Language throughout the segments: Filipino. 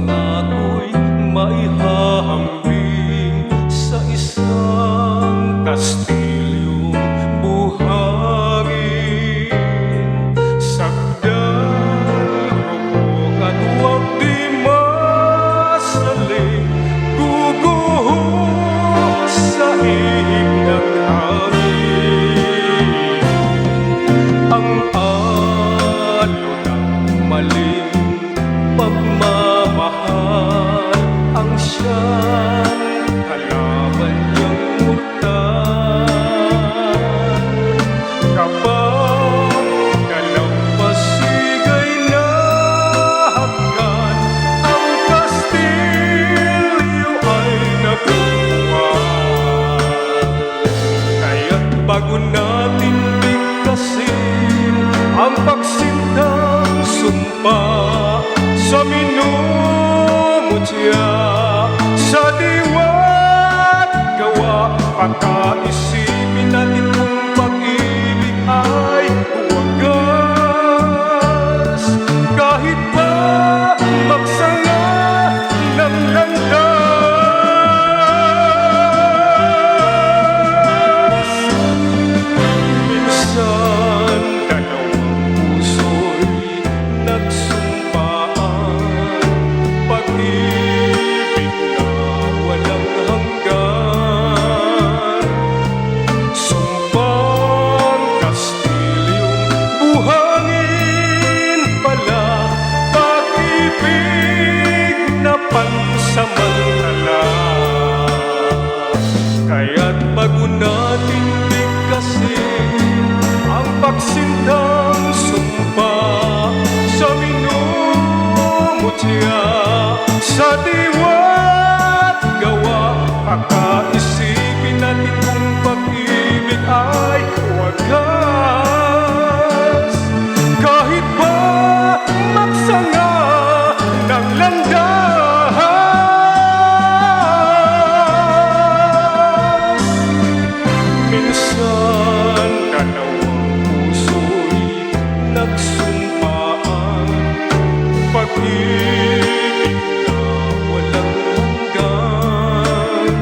ako'y maihahambing sa isang kastilyong buhangin. Sagdang rupok at huwag di masaling, guguho sa ihip ng hangin. Ang alo ng maling pagmamahal ang siyang kalaban niyang mortal. Kapag dalampasigay na hagkan, ang kastilyo ay nabuwal. Kaya't bago natin bigkasin ang pagsintang sumpa sa minumutya, sa diwa't gawa, pagkaisipin natin kung pag-ibig ay wagas. Kahit pa magsanga ng landas, minsan dalawang puso'y nagsumpaan, pag-ibig na walang hanggan. Sumpang kastilyong buhangin pala, pag-ibig na pansamantala. Kaya't bago natin bigkasin ang pagsintang sumpa sa minumutya, sa diwa't gawa, pagkaisipin natin kung pag-ibig ay wagas. Kahit pa magsanga ng landas, minsan dalawang puso'y nagsumpaan, pag-ibig na walang hanggan.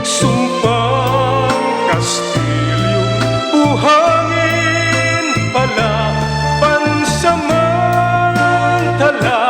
Sumpang kastilyong buhangin pala, pansamantala.